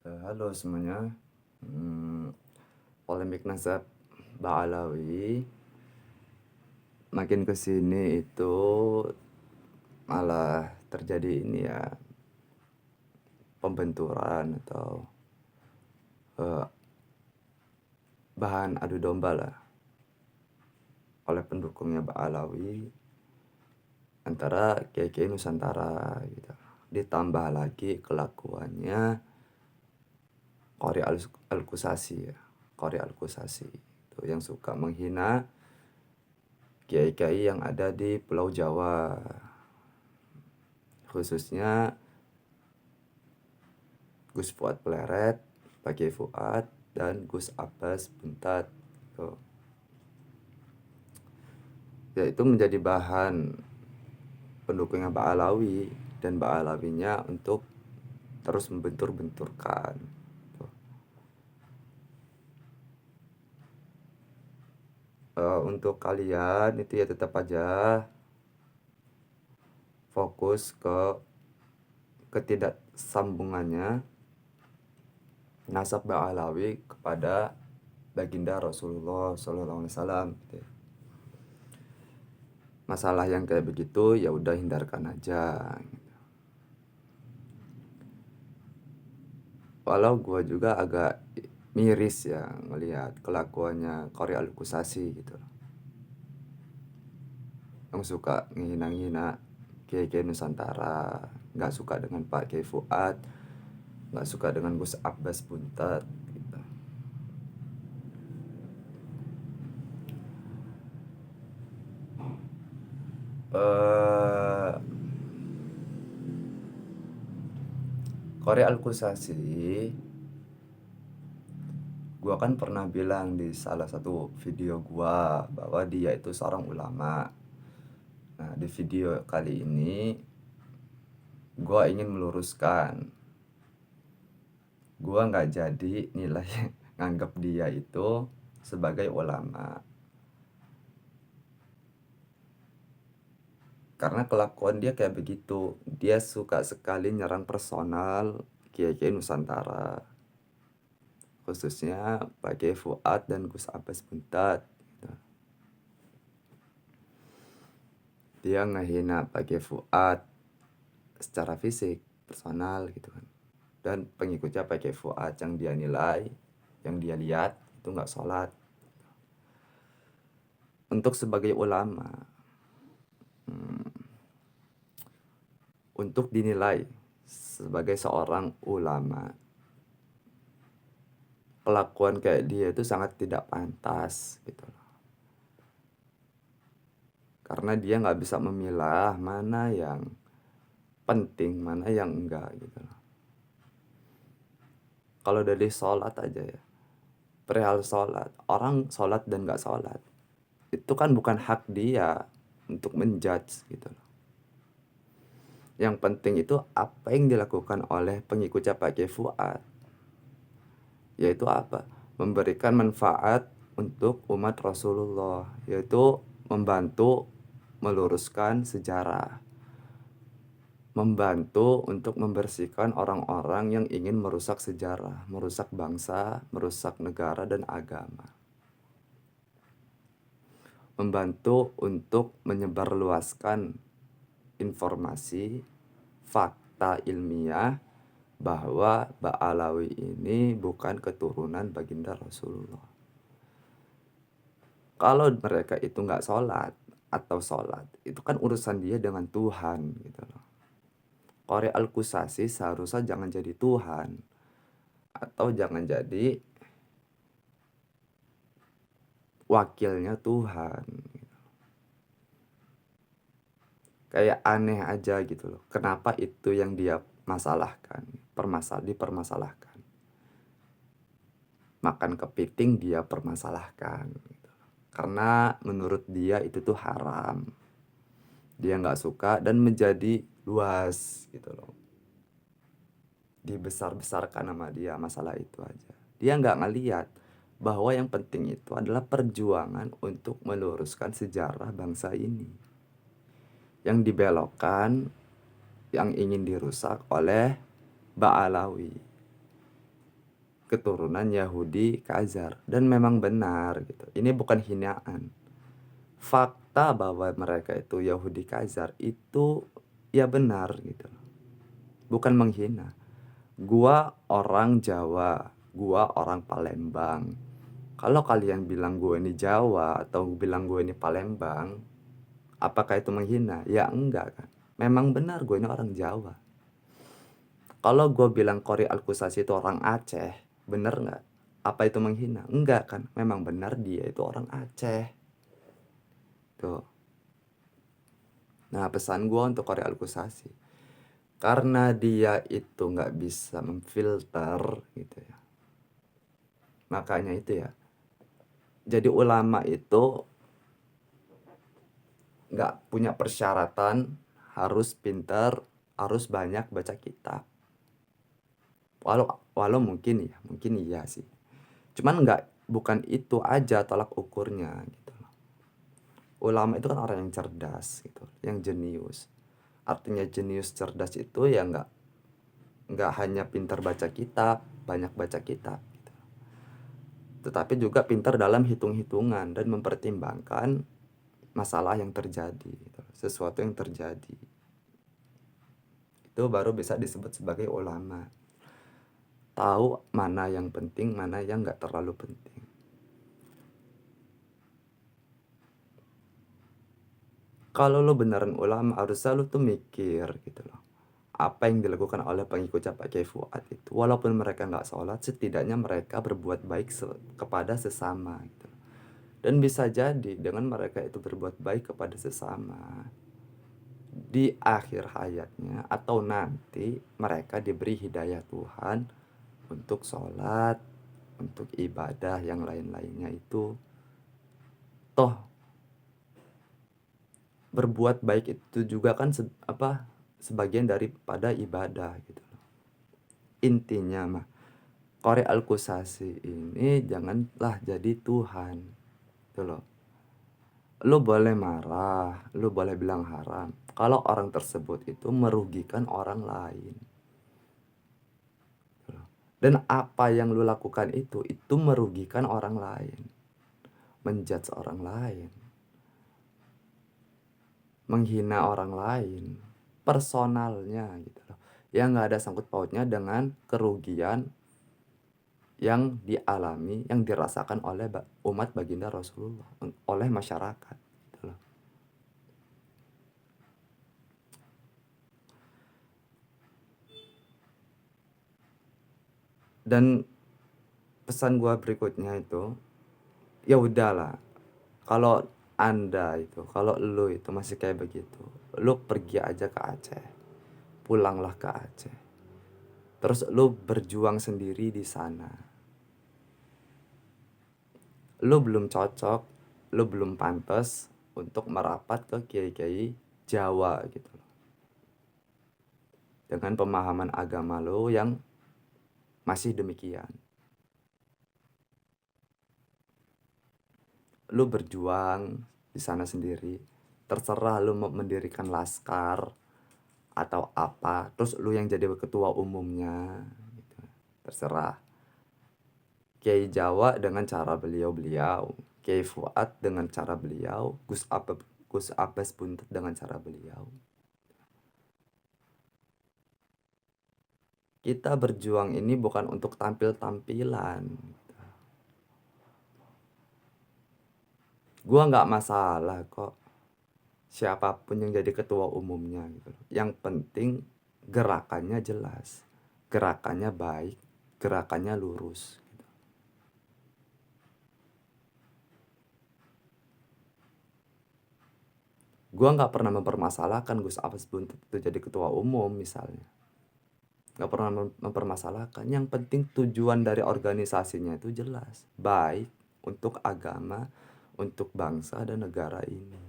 Halo semuanya. Polemik nasab Ba'alawi makin ke sini itu malah terjadi ini ya, pembenturan atau eh, bahan adu domba lah oleh pendukungnya Ba'alawi antara Kiai-Kiai Nusantara gitu. Ditambah lagi kelakuannya Qori Al-Qusasi ya. Qori Al-Qusasi itu yang suka menghina kiai-kiai yang ada di Pulau Jawa, khususnya Gus Fuad Pleret, Pak Kiai Fuad, dan Gus Abbas Buntat. Tuh. Ya, itu menjadi bahan pendukungnya Ba'alawi dan Ba'alawinya untuk terus membentur-benturkan. Tuh. Untuk kalian itu ya tetap aja fokus ke ketidaksambungannya nasab Ba'alawi kepada baginda Rasulullah SAW. Gitu ya. Masalah yang kayak begitu ya udah hindarkan aja. Walau gue juga agak miris ya ngelihat kelakuannya Qori Al-Qusasi gitu, yang suka ngehina-ngina Kiai-Kiai Nusantara, nggak suka dengan Pak Kiai Fuad, nggak suka dengan Gus Abbas Buntat gitu. eh Qori Al-Qusasi, gua kan pernah bilang di salah satu video gua bahwa dia itu seorang ulama. Nah, di video kali ini gua ingin meluruskan, gua nggak jadi nilai nganggap dia itu sebagai ulama, karena kelakuan dia kayak begitu. Dia suka sekali nyerang personal Kiai-Kiai Nusantara, khususnya Pak Kiai Fuad dan Gus Abbas Buntat gitu. Dia ngehina Pak Kiai Fuad secara fisik, personal gitu kan, dan pengikutnya Pak Kiai Fuad yang dia nilai, yang dia lihat itu nggak sholat. Untuk sebagai ulama, untuk dinilai sebagai seorang ulama, kelakuan kayak dia itu sangat tidak pantas gitu loh. Karena dia nggak bisa memilah mana yang penting, mana yang enggak gitu loh. Kalau dari sholat aja ya, perihal sholat, orang sholat dan nggak sholat itu kan bukan hak dia untuk menjudge gitu loh. Yang penting itu apa yang dilakukan oleh pengikutnya Pak Kiai Fuad, yaitu apa? Memberikan manfaat untuk umat Rasulullah, yaitu membantu meluruskan sejarah, membantu untuk membersihkan orang-orang yang ingin merusak sejarah, merusak bangsa, merusak negara dan agama. Membantu untuk menyebarluaskan informasi, fakta ilmiah bahwa Ba'alawi ini bukan keturunan baginda Rasulullah. Kalau mereka itu nggak sholat atau sholat, itu kan urusan dia dengan Tuhan gitu loh. Qori Al-Qusasi seharusnya jangan jadi Tuhan, atau jangan jadi wakilnya Tuhan. Kayak aneh aja gitu loh. Kenapa itu yang dia masalahkan, dipermasalahkan. Makan kepiting dia permasalahkan gitu. Karena menurut dia itu tuh haram. Dia nggak suka dan menjadi luas gitu loh. Dibesar-besarkan sama dia masalah itu aja. Dia nggak ngeliat bahwa yang penting itu adalah perjuangan untuk meluruskan sejarah bangsa ini, yang dibelokkan, yang ingin dirusak oleh Ba'alawi. keturunan Yahudi Khazar, dan memang benar gitu. Ini bukan hinaan. Fakta bahwa mereka itu Yahudi Khazar itu ya benar gitu. Bukan menghina. Gua orang Jawa, gua orang Palembang. Kalau kalian bilang gue ini Jawa atau bilang gue ini Palembang, apakah itu menghina? Ya enggak kan. Memang benar gue ini orang Jawa. Kalau gue bilang Qori Alkusasi itu orang Aceh, bener nggak? Apa itu menghina? Enggak kan. Memang benar dia itu orang Aceh. Tuh. Nah, pesan gue untuk Qori Alkusasi, karena dia itu nggak bisa memfilter gitu ya. Makanya itu ya. Jadi ulama itu nggak punya persyaratan harus pintar, harus banyak baca kitab. Walau mungkin iya sih. Cuman bukan itu aja tolak ukurnya gitu. Ulama itu kan orang yang cerdas gitu, yang jenius. Artinya jenius cerdas itu ya nggak hanya pintar baca kitab, banyak baca kitab gitu. Tetapi juga pintar dalam hitung-hitungan dan mempertimbangkan masalah yang terjadi gitu. Sesuatu yang terjadi. Itu baru bisa disebut sebagai ulama. Tahu mana yang penting, mana yang nggak terlalu penting. Kalau lo beneran ulama, harusnya lo tuh mikir gitu loh. Apa yang dilakukan oleh pengikutnya Pak Kiai Fuad itu. Walaupun mereka nggak sholat, setidaknya mereka berbuat baik kepada sesama gitu. Dan bisa jadi dengan mereka itu berbuat baik kepada sesama, di akhir hayatnya atau nanti mereka diberi hidayah Tuhan untuk sholat, untuk ibadah yang lain-lainnya itu. Toh berbuat baik itu juga kan sebagian daripada ibadah gitu loh. Intinya mah Qori Alkusasi ini janganlah jadi Tuhan gitu loh. Lu boleh marah, lu boleh bilang haram kalau orang tersebut itu merugikan orang lain. Dan apa yang lu lakukan itu merugikan orang lain, menjudge orang lain, menghina orang lain, personalnya gitu loh. Yang nggak ada sangkut pautnya dengan kerugian yang dialami, yang dirasakan oleh umat baginda Rasulullah, oleh masyarakat gitu loh. Dan pesan gua berikutnya itu, ya udahlah, kalau lu itu masih kayak begitu, lu pergi aja ke Aceh, pulanglah ke Aceh, terus lu berjuang sendiri di sana. Lu belum cocok, lu belum pantas untuk merapat ke kiai-kiai Jawa gitu loh, dengan pemahaman agama lu yang masih demikian. Lu berjuang di sana sendiri, terserah lu mau mendirikan laskar atau apa, terus lu yang jadi ketua umumnya gitu. Terserah. Kiai Jawa dengan cara beliau, Kiai Fuad dengan cara beliau, Gus Abbas Buntut dengan cara beliau. Kita berjuang ini bukan untuk tampil-tampilan. Gua nggak masalah kok siapapun yang jadi ketua umumnya gitu. Yang penting gerakannya jelas, gerakannya baik, gerakannya lurus gitu. Gua nggak pernah mempermasalahkan Gus Abbas Buntut itu jadi ketua umum misalnya. Nggak pernah mempermasalahkan. Yang penting tujuan dari organisasinya itu jelas, baik untuk agama, untuk bangsa dan negara ini.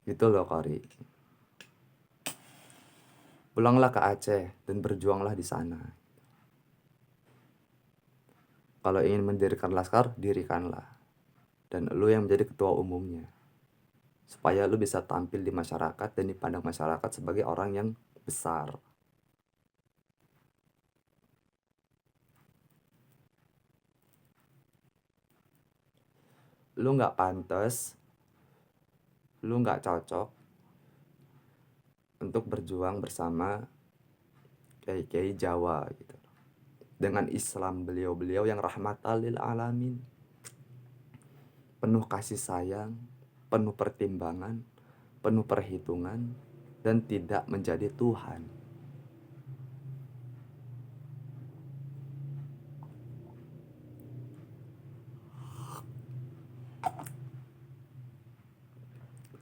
Gitu loh Qori. Pulanglah ke Aceh dan berjuanglah di sana. Kalau ingin mendirikan laskar, dirikanlah. Dan lu yang menjadi ketua umumnya. supaya lu bisa tampil di masyarakat dan dipandang masyarakat sebagai orang yang besar. Lu nggak pantas, lu nggak cocok untuk berjuang bersama kiai-kiai Jawa gitu. Dengan Islam beliau-beliau yang rahmatan lil alamin, penuh kasih sayang, penuh pertimbangan, penuh perhitungan, dan tidak menjadi Tuhan.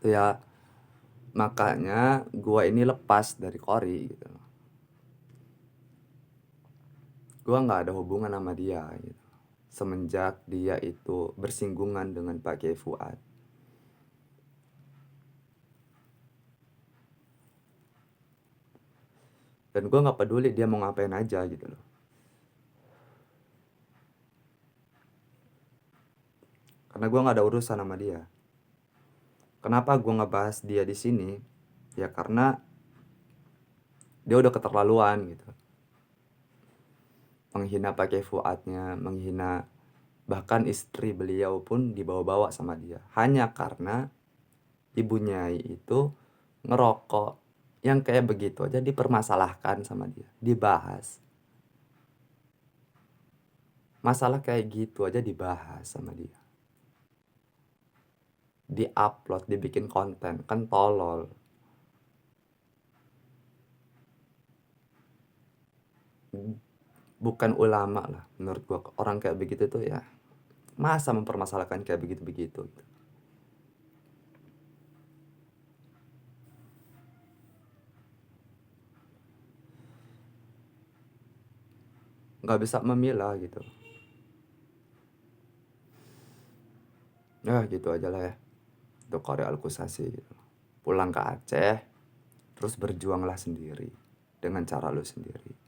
Ya, makanya gua ini lepas dari Kori gitu. Gua nggak ada hubungan sama dia gitu. Semenjak dia itu bersinggungan dengan Pak Kiai Fuad. Dan gue nggak peduli dia mau ngapain aja gitu loh. Karena gue nggak ada urusan sama dia. Kenapa gue ngebahas dia di sini? Ya karena dia udah keterlaluan gitu. Menghina Pak Kiai Fuadnya, menghina bahkan istri beliau pun dibawa-bawa sama dia. Hanya karena Ibu Nyai itu ngerokok. Yang kayak begitu aja dipermasalahkan sama dia, dibahas. Masalah kayak gitu aja dibahas sama dia. Di-upload, dibikin konten, kan tolol. Bukan ulama lah menurut gua. Orang kayak begitu tuh ya, masa mempermasalahkan kayak begitu-begitu gitu. Nggak bisa memilah gitu. Ya gitu aja lah ya untuk Korey Alkusasi gitu. Pulang ke Aceh, terus berjuanglah sendiri dengan cara lu sendiri.